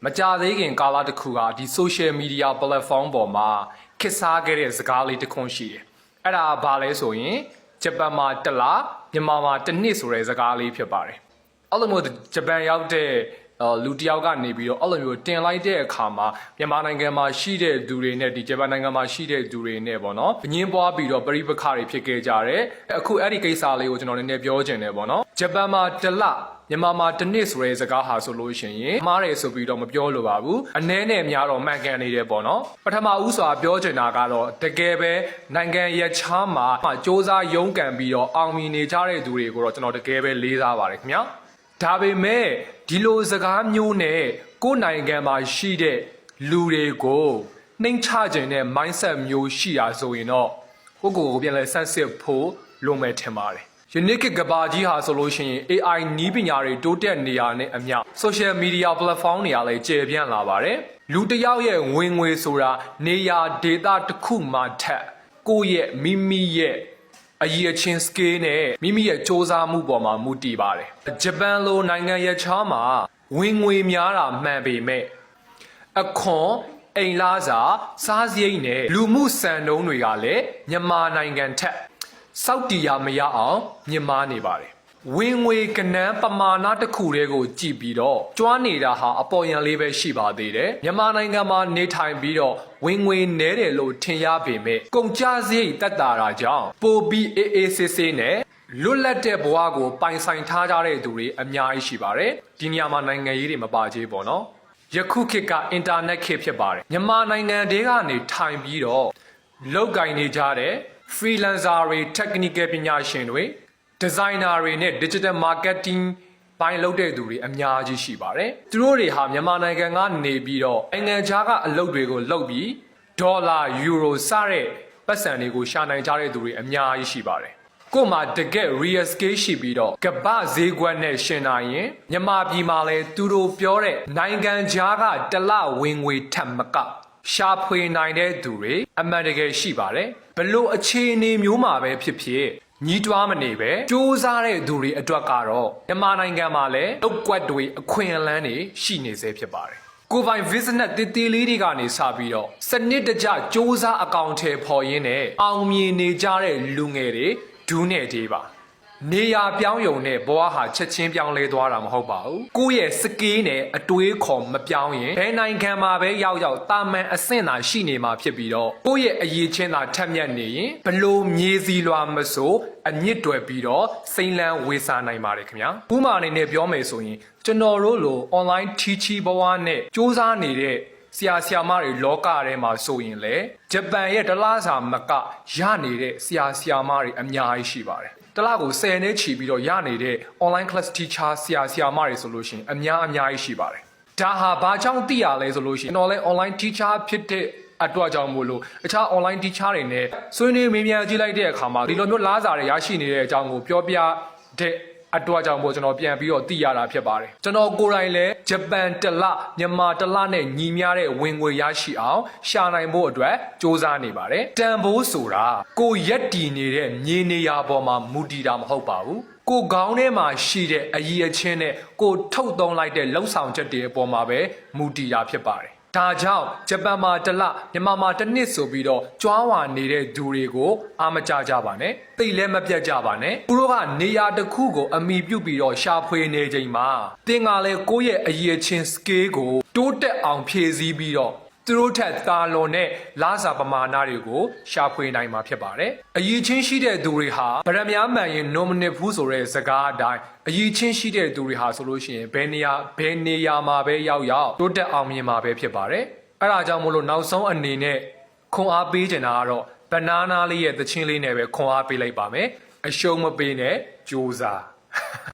မကြသေးခင်ကာလတစ်ခုကဒီ social media platform ပေါ်မှာခေတ်စားခဲ့တဲ့စကားလေးတစ်ခုရှိတယ်။အဲ့ဒါဘာလဲဆိုရင်ဂျပန်မှာတစ်လမြန်မာမှာတစ်နှစ်ဆိုတဲ့စကားလေးဖြစ်ပါတယ်။အဲ့လိုမျိုးဂျပန်ရောက်တဲ့လူတယောက်ကနေပြီးတော့အဲ့လိုမျိုးတင်လိုက်တဲ့အခါမှာမြန်မာနိုင်ငံမှာရှိတဲ့သူတွေနဲ့ဒီဂျပန်နိုင်ငံမှာရှိတဲ့သူတွေနဲ့ပေါ့နော်။ညင်းပွားပြီးတော့ပရိပခါတွေဖြစ်ခဲ့ကြတယ်။အခုအဲ့ဒီကိစ္စလေးကိုကျွန်တော်နည်းနည်းပြောချင်တယ်ပေါ့နော်။ဂျပန်မှာတစ်လမြန်မာမှာတစ်နှစ်ဆိုတဲ့စကားဟာဆိုလို့ရှိရင်မှားတယ်ဆိုပြီးတော့မပြောလိုပါဘူးအနည်းနဲ့များတော့မှန်ကန်နေတယ်ပေါ့နော်ပထမဦးစွာပြောချင်တာကတော့တကယ်ပဲနိုင်ငံရခြားမှာစ조사ရုန်းကန်ပြီးတော့အောင်မြင်နေကြတဲ့သူတွေကိုတော့ကျွန်တော်တကယ်ပဲလေးစားပါတယ်ခင်ဗျာဒါပေမဲ့ဒီလိုစကားမျိုးနဲ့ကိုယ်နိုင်ငံမှာရှိတဲ့လူတွေကိုနှိမ်ချခြင်းနဲ့ mindset မျိုးရှိတာဆိုရင်တော့ကိုပြန်လဲဆန်းစစ်ဖို့လိုမယ်ထင်ပါတယ်Unique ကဘာကြီးဟာဆိုလို့ရှိရင် AI နီးပညာတွေတိုးတက်နေရတဲ့အမျှ social media platform တွေကလည်းကျေပြန့်လာပါတယ်။လူတစ်ယောက်ရဲ့ဝင်ငွေဆိုတာနေရာဒေတာတစ်ခုမှထက်ကိုယ့်ရဲ့မိမိရဲ့အရည်အချင်း skill နဲ့မိမိရဲ့စ조사မှုပေါ်မှာမူတည်ပါတယ်။ဂျပန်လိုနိုင်ငံရဲ့ခြားမှာဝင်ငွေများတာမှန်ပေမဲ့အခွန်အိမ်လာစာစားစရိတ်နဲ့လူမှုစံနှုန်းတွေကလည်းမြန်မာနိုင်ငံထက်စောက်တီရမရအောင်မြင်မာနေပါတယ်ဝင်ငွေကနန်းပမာဏတစ်ခုတည်းကိုကြည့်ပြီးတော့ကျွမ်းနေတာဟာအပေါ်ယံလေးပဲရှိပါသေးတယ်မြန်မာနိုင်ငံမှာနေထိုင်ပြီးတော့ဝင်ငွေနည်းတယ်လို့ထင်ရပေမဲ့ကုန်ကျစရိတ်တက်တာကြောင့်ပိုပြီးအေးဆေးဆေးနဲ့လွတ်လပ်တဲ့ဘဝကိုပိုင်ဆိုင်ထားကြတဲ့သူတွေအများကြီးရှိပါတယ်ဒီနေရာမှာနိုင်ငံရေးတွေမပါသေးပေါ့နော်ယခုခေတ်ကအင်တာနက်ခေတ်ဖြစ်ပါတယ်မြန်မာနိုင်ငံတဲကနေထိုင်ပြီးတော့လုပ်ကိုင်နေကြတဲ့freelancer တွေ technical ပညာရှင်တွေ designer တွေနဲ့ digital marketing ပိုင်းလုပ်တဲ့သူတွေအများကြီးရှိပါတယ်။သူတို့တွေဟာမြန်မာနိုင်ငံကနေပြီးတော့နိုင်ငံခြားကအလုပ်တွေကိုလုပ်ပြီးဒေါ်လာယူရိုစတဲ့ပတ်စံတွေကိုရှာနိုင်ကြတဲ့သူတွေအများကြီးရှိပါတယ်။ကို့မှာတကယ် real scale ရှိပြီးတော့ကမ္ဘာဈေးကွက်နဲ့ရှင်နိုင်ရင်မြန်မာပြည်မှာလည်းသူတို့ပြောတဲ့နိုင်ငံခြားကတလဝင်ငွေထက်မကရှာဖွေနိုင်တဲ့သူတွေအမှန်တကယ်ရှိပါတယ်ဘလို့အခြေအနေမျိုးမှာပဲဖြစ်ဖြစ်ညီးတွားမနေပဲစူးစမ်းတဲ့သူတွေအတွက်ကတော့မြန်မာနိုင်ငံမှာလည်းအုတ်ကွက်တွေအခွင့်အလမ်းတွေရှိနေစေဖြစ်ပါတယ်ကိုပိုင် business တည်တည်လေးတွေကနေစပြီးတော့စနစ်တကျစူးစမ်းအကောင့်ထဲပေါ်ရင်းနဲ့အောင်မြင်နေကြတဲ့လူငယ်တွေဒူးနဲ့တေးပါနေရာပြောင်းယုံနဲ့ဘဝဟာချက်ချင်းပြောင်းလဲသွားတာမဟုတ်ပါဘူးကိုယ့်ရဲ့စကေးနဲ့အတွေးခေါ်မပြောင်းရင်ဘယ်နိုင်ငံမှာပဲရောက်တာမန်အဆင့်သာရှိနေမှာဖြစ်ပြီးတော့ကိုယ့်ရဲ့အရေးချင်းသာထက်မြက်နေရင်ဘလို့မြေစီလွာမဆိုအမြင့်တွယ်ပြီးတော့စိမ့်လန်းဝေစာနိုင်ပါတယ်ခင်ဗျာဥပမာအနေနဲ့ပြောမယ်ဆိုရင်ကျွန်တော်တို့လို online teaching ဘဝနဲ့စူးစမ်းနေတဲ့ဆရာမတွေလောကထဲမှာဆိုရင်လေဂျပန်ရဲ့တလားစာမကရနေတဲ့ဆရာမတွေအများကြီးရှိပါတယ်တလားကို10နဲ့ချီပြီးတော့ရနေတဲ့ online class teacher ဆရာမတွေဆိုလို့ရှိရင်အများကြီးရှိပါတယ်ဒါဟာဘာကြောင့်သိရလဲဆိုလို့ရှိရင်ကျွန်တော်လည်း online teacher ဖြစ်တဲ့အတွက်ကြောင့်မို့လို့အခြား online teacher တွေနဲ့ဆွေးနွေးမေးမြန်းကြည့်လိုက်တဲ့အခါမှာဒီလိုမျိုးလားစာတွေရရှိနေတဲ့အကြောင်းကိုပြောပြတဲ့အတွက်ကြောင့်မို့ကျွန်တော်ပြန်ပြီးတော့သိရတာဖြစ်ပါတယ်ကျွန်တော်ကိုယ်တိုင်လည်းဂျပန်တလမြန်မာတလနဲ့ညီမျှတဲ့ဝင်ငွေရရှိအောင်ရှာနိုင်ဖို့အတွက်စ조사နေပါတယ်တန်ဖိုးဆိုတာကိုရက်တည်နေတဲ့မြေနေရာပေါ်မှာမူတည်တာမဟုတ်ပါဘူးကိုခေါင်းထဲမှာရှိတဲ့အရည်အချင်းနဲ့ကိုထုတ်သုံးလိုက်တဲ့လှုပ်ဆောင်ချက်တွေအပေါ်မှာပဲမူတည်တာဖြစ်ပါတယ်ဒါကြောင့်ဂျပန်မှာတလမြန်မာမှာတစ်နှစ်ဆိုပြီးတော့ကြွားဝါနေတဲ့သူတွေကိုအားမကြကြပါနဲ့သိလည်းမပြတ်ကြပါနဲ့သူတို့ကနေရာတစ်ခုကိုအမိပြုတ်ပြီးတော့ရှာဖွေနေချိန်မှာသင်ကလည်းကိုယ့်ရဲ့အရည်အချင်း skill ကိုတိုးတက်အောင်ဖြည့်ဆည်းပြီးတော့သူတို့ထက်သာလွန်တဲ့လာစာပမာဏတွေကိုရှာဖွေနိုင်မှာဖြစ်ပါတယ်။အရည်ချင်းရှိတဲ့သူတွေဟာဗရမ ्या မှန်ရင် nominate ဘူးဆိုတဲ့စကားအတိုင်းအရည်ချင်းရှိတဲ့သူတွေဟာဆိုလို့ရှိရင်ဘယ်နေရာမှာပဲရောက်တိုးတက်အောင်မြင်မှာပဲဖြစ်ပါတယ်။အဲဒါကြောင့်မို့လို့နောက်ဆုံးအနေနဲ့ခွန်အားပေးချင်တာကတော့ဘနာနာလေးရဲ့သချင်းလေးနဲ့ပဲခွန်အားပေးလိုက်ပါမယ်။အရှုံးမပေးနဲ့ကြိုးစား